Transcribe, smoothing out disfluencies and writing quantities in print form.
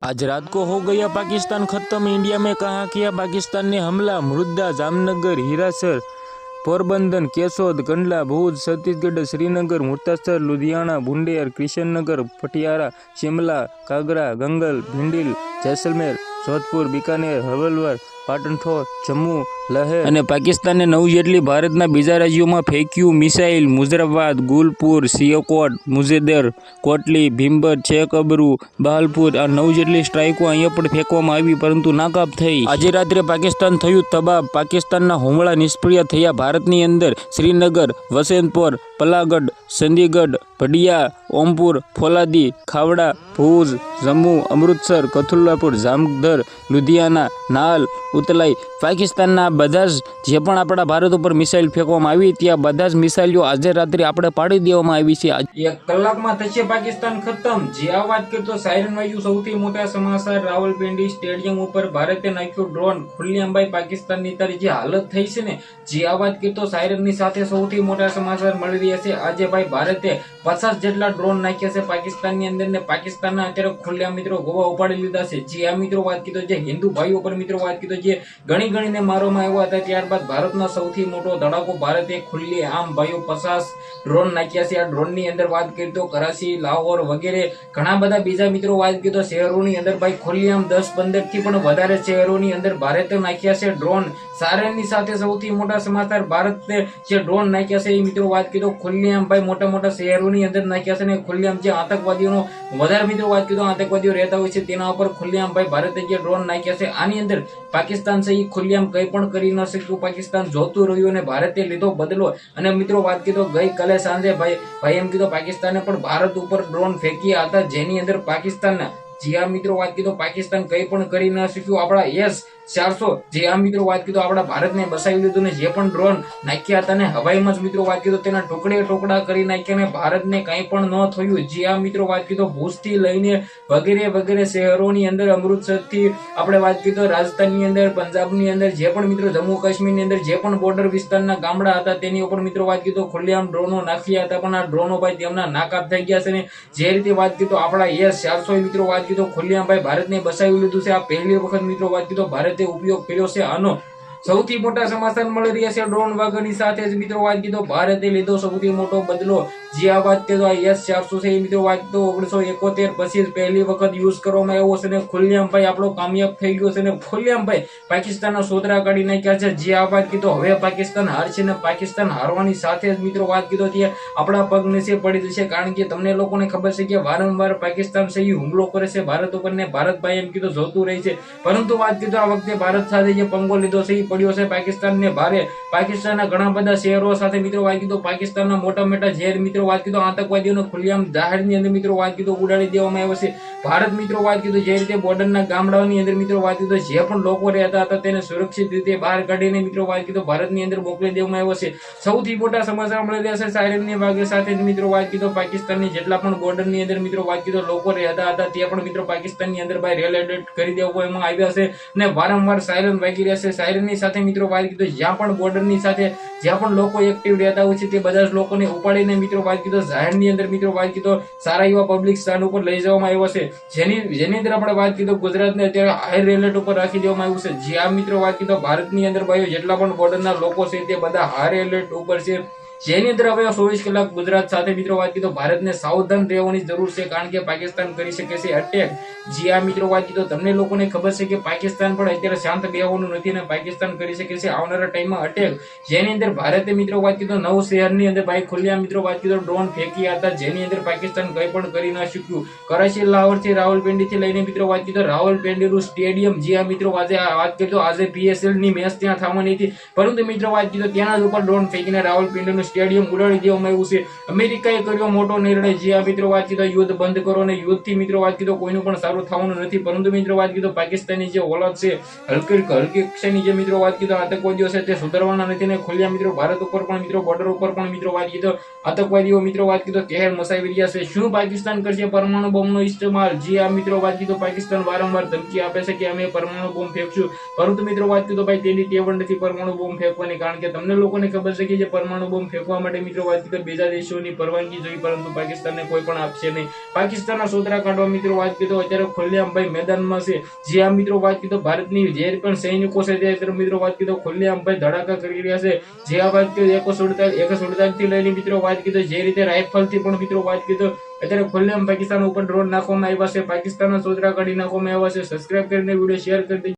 आज रात को हो गया पाकिस्तान खत्म। इंडिया में कहा किया पाकिस्तान ने हमला। मुर्दा, जामनगर, हीरासर, पोरबंदर, केसोद, कंडला, भूज, छत्तीसगढ़, श्रीनगर, मुर्तासर, लुधियाना, बुंडेर, किशननगर, पटियाला, शिमला, कागरा, गंगल, भिंडिल, जैसलमेर, जोधपुर, बीकानेर, हवलवर, पाटणठोर, जम्मू, लहेर અને પાકિસ્તાને 9 જેટલી ભારતના બીજા રાજ્યોમાં ફેંક્યું મિસાઇલ. મુઝફરાબાદ, ગુલપુર, સિયાકોટ, મુઝેદર, કોટલી, ભીમબદ, છેક અબરુ, બહાલપુર આ 9 જેટલી સ્ટ્રાઇકો અહીંયા પણ ફેંકવામાં આવી, પરંતુ નાકામ થઈ. આજે રાત્રે પાકિસ્તાન થયું તબાહ. પાકિસ્તાનના હુમલા નિષ્ફળ થયા. ભારતની અંદર શ્રીનગર, વસંતપુર, પલાગઢ, ચંદીગઢ, ભડિયા, ઓમપુર, ફોલાદી, ખાવડા, ભુજ, જમ્મુ, અમૃતસર, કથુલ્લાપુર, જામનગર, લુધિયાના, નાલ, ઉતલાઈ પાકિસ્તાનના બધા જ જે પણ આપણા ભારત ઉપર મિસાઇલ ફેંકવામાં આવી ત્યાં બધા જ મિસાઇલો આજે રાત્રે આપણે પાડી દેવામાં આવી છે. 1 કલાકમાં થશે પાકિસ્તાન ખતમ. જે આ વાત કરતો સાયરન વાગ્યું. સૌથી મોટા સમાચાર રાવલપિંડી સ્ટેડિયમ ઉપર ભારતે નાખ્યું ડ્રોન. ખુલ્લેઆમભાઈ પાકિસ્તાનની તારી જે હાલત થઈ છે ને, જે આ વાત કરતો સાયરનની સાથે સૌથી મોટા સમાચાર મળી રહ્યા છે. આજે ભાઈ ભારતે 50 જેટલા ડ્રોન નાખ્યા છે પાકિસ્તાનની અંદર ને પાકિસ્તાનના અત્યારે ખુલ્લેઆમ મિત્રો ગોવા ઉપાડી લીધા છે. જે આ મિત્રો વાત કીધો જે હિન્દુ ભાઈઓ પર મિત્રો વાત કીધો જે ગણીને મારવામાં આવ્યા હતા. ત્યારબાદ ભારતનો સૌથી મોટો ધડાકો ભારતે ખુલ્લે આમ ભાઈઓ 50 ડ્રોન નાખ્યા છે. આ ડ્રોન ની અંદર વાત કરી તો કરાચી, લાહોર વગેરે ઘણા બધા બીજા મિત્રો વાત કરી તો શહેરોની અંદર ભાઈ ખુલ્લે આમ 10-15 થી પણ વધારે શહેરોની અંદર ભારતે નાખ્યા છે ડ્રોન. સારેની સાથે સૌથી મોટા સમાચાર ભારતે જે ડ્રોન નાખ્યા છે એ મિત્રો વાત કરી તો ખુલ્લે આમ ભાઈ મોટા શહેરોની અંદર નાખ્યા છે ને ખુલ્લે આમ જે આતંકવાદીઓનો વધારે મિત્રો વાત કરી તો આતંકવાદીઓ રહેતા હોય છે તેના ઉપર ખુલ્લે આમ ભાઈ ભારતે જે ડ્રોન નાખ્યા છે. આની અંદર પાકિસ્તાન છે એ ખુલ્લેઆમ કઈ પણ કરી ન શક્યું. પાકિસ્તાન જોતું રહ્યું અને ભારતે લીધો બદલો. અને મિત્રો વાત કીધો ગઈકાલે સાંજે ભાઈ એમ કીધું પાકિસ્તાને પણ ભારત ઉપર ડ્રોન ફેંક્યા હતા, જેની અંદર પાકિસ્તાનના જે આ મિત્રો વાત કીધો પાકિસ્તાન કઈ પણ કરી ન શક્યું. આપણા S-400 જે આ મિત્રો વાત કીધો આપણા ભારતને બસાવી લીધું ને જે પણ ડ્રોન નાખ્યા હતા ને હવાઈમાં જ મિત્રો વાત કીધો તેના ટુકડા કરી નાખ્યા ને ભારતને કઈ પણ ન થયું. જે આ મિત્રો વાત કીધો ભુજથી લઈને વગેરે શહેરોની અંદર, અમૃતસરથી આપણે વાત કીધો રાજસ્થાનની અંદર, પંજાબની અંદર, જે પણ મિત્રો જમ્મુ કાશ્મીરની અંદર જે પણ બોર્ડર વિસ્તારના ગામડા હતા તેની ઉપર મિત્રો વાત કીધો ખુલ્લેઆમ ડ્રોનો નાખ્યા હતા. પણ આ ડ્રોનો ભાઈ તેમના નાકામ થઈ ગયા છે ને જે રીતે વાત કીધો આપણા S-400 મિત્રો વાત કીધો ખુલ્લેઆમ ભાઈ ભારતને બસાવી લીધું છે. આ પહેલી વખત મિત્રો વાત કીધો ભારતે ઉપયોગ કર્યો છે આનો. સૌથી મોટા સમાચાર મળી રહ્યા છે ડ્રોન વાગરની સાથે જ મિત્રો વાત કીધો ભારતે લીધો સૌથી મોટો બદલો. જે આ વાત કીધો આ S-400 છે એ મિત્રો વાત કીધો 1971 પછી જ પહેલી વખત યુઝ કરવામાં આવ્યો છે ને ખુલ્લેઆમ ભાઈ આપણો કામયાબ થઈ ગયો છે ને ખુલ્લેઆમ ભાઈ પાકિસ્તાનના સોતરા કાઢી નાખ્યા છે. જે આ વાત કીધો હવે પાકિસ્તાન હારશે ને પાકિસ્તાન હારવાની સાથે જ મિત્રો વાત કીધો ત્યાં આપણા પગ નીચે પડી જશે. કારણ કે તમને લોકોને ખબર છે કે વારંવાર પાકિસ્તાન છે એ હુમલો કરે છે ભારત ઉપર ને ભારત ભાઈ એમ કીધું જોતું રહે છે. પરંતુ વાત કીધો આ વખતે ભારત સાથે જે પંગો લીધો છે પડ્યો છે પાકિસ્તાનને ભારે. પાકિસ્તાનના ઘણા બધા શહેરો સાથે મિત્રો વાત કીધો પાકિસ્તાનના મોટા ઝેર મિત્રો વાત કીધો આતંકવાદીઓનો ખુલ્લેઆમ જાહેરની અંદર મિત્રો વાત કીધો ઉડાડી દેવામાં આવ્યો છે. ભારત મિત્રો વાત કીધો જે રીતે બોર્ડરના ગામડાઓની અંદર મિત્રો વાત કીધો જે પણ લોકો રહેતા હતા તેને સુરક્ષિત રીતે બહાર કાઢીને મિત્રો વાત કીધો ભારતની અંદર મોકલી દેવામાં આવ્યો છે. સૌથી મોટા સમાચાર મળી રહ્યા છે સાયરનની વાગે સાથે જ મિત્રો વાત કીધો પાકિસ્તાનની જેટલા પણ બોર્ડરની અંદર મિત્રો વાત કીધો લોકો રહેતા હતા તે પણ મિત્રો પાકિસ્તાનની અંદર ભાઈ રેલ એલર્ટ કરી દેવામાં આવ્યા છે ને વારંવાર સાયરન વાગી રહ્યા છે. સાયરનની સાથે મિત્રો વાત કીધો જ્યાં પણ બોર્ડરની સાથે જ્યાં પણ લોકો એક્ટિવ રહેતા હોય છે તે બધા જ લોકોને ઉપાડીને મિત્રો વાત કીધો જાહેરની અંદર મિત્રો વાત કીધો સારા એવા પબ્લિક સ્થાન ઉપર લઈ જવામાં આવ્યો છે. જેની અંદર આપણે વાત કીધો ગુજરાતને અત્યારે હાઈ એલર્ટ ઉપર રાખી દેવામાં આવ્યું છે. જે આ મિત્રો વાત કીધો ભારતની અંદર ભાઈઓ જેટલા પણ બોર્ડરના લોકો છે તે બધા હાઈ એલર્ટ ઉપર છે. જેની અંદર હવે 24 કલાક ગુજરાત સાથે મિત્રો વાત કીધો ભારતને સાવધાન રહેવાની જરૂર છે. કારણ કે પાકિસ્તાન કરી શકે છે અટેક. જે આ મિત્રો વાત કીધો તમને લોકોને ખબર છે કે પાકિસ્તાન પણ અત્યારે શાંત બેહવાનું નથી અને પાકિસ્તાન કરી શકે છે આવનારા ટાઈમમાં અટેક. જેની અંદર ભારતે મિત્રો વાત કીધો 9 શહેરની અંદર ભાઈ ખુલ્લેઆમ મિત્રો વાત કીધો ડ્રોન ફેંક્યા હતા, જેની અંદર પાકિસ્તાન કઈ પણ કરી ન શક્યું. કરાચી, લાહોર થી રાવલપિંડી થી લઈને મિત્રો વાત કીધો રાવલપિંડીનું સ્ટેડિયમ જે આ મિત્રો વાત કીધો આજે PSL ની મેચ ત્યાં થવાની હતી, પરંતુ મિત્રો વાત કીધો ત્યાં જ ઉપર ડ્રોન ફેંકીને રાવલપિંડીનું સ્ટેડિયમ ઉડાડી દેવામાં આવ્યું છે. અમેરિકાએ કર્યો મોટો નિર્ણય. જે આ મિત્રો વાત કીધો યુદ્ધ બંધ કરો અને યુદ્ધથી મિત્રો વાત કીધો કોઈનું પણ સારું થવાનું નથી. પરંતુ મિત્રો વાત કીધો પાકિસ્તાનની જે ઓલાદ છે હલકી કક્ષાની જે મિત્રો વાત કીધો આતંકવાદીઓ છે તે સુધારવાના નથી ને ખુલ્લા મિત્રો ભારત ઉપર પણ મિત્રો બોર્ડર ઉપર પણ મિત્રો વાત કીધો આતંકવાદીઓ મિત્રો વાત કીધો કહેર મચાવી રહ્યા છે. શું પાકિસ્તાન કરશે પરમાણુ બોમ્બનો ઇસ્તેમાલ? જે આ મિત્રો વાત કીધો પાકિસ્તાન વારંવાર ધમકી આપે છે કે અમે પરમાણુ બોમ્બ ફેંકશું, પરંતુ મિત્રો વાત કીધો ભાઈ તેની ટેવ નથી પરમાણુ બોમ્બ ફેંકવાની. કારણ કે તમને લોકોને ખબર છે કે જે પરમાણુ બોમ્બ ફેંકવા માટે મિત્રો વાત કરીએ તો બીજા દેશોની પરવાનગી જોઈ, પરંતુ પાકિસ્તાનને કોઈ પણ આપશે નહીં. પાકિસ્તાનના સોતરા કાઢવા મિત્રો વાત કરીએ તો અત્યારે ખુલ્લેઆમ ભાઈ મેદાનમાં છે. જે આ મિત્રો વાત કરીએ તો ભારતની જે પણ સૈનિકો છે તે મિત્રો વાત કરીએ તો ખુલ્લેઆમ ભાઈ ધડાકા કરી રહ્યા છે. જે આ વાત કરીએ 147 થી લઈને મિત્રો વાત કરીએ તો જે રીતે રાઇફલ થી પણ મિત્રો વાત કરીએ તો અત્યારે ખુલ્લેઆમ પાકિસ્તાન ઉપર ડ્રોન નાખવામાં આવ્યા છે. પાકિસ્તાનના સોતરા કાઢી નાખવામાં આવ્યા છે. સબસ્ક્રાઇબ કરીને વિડીયો શેર કરી દેજો.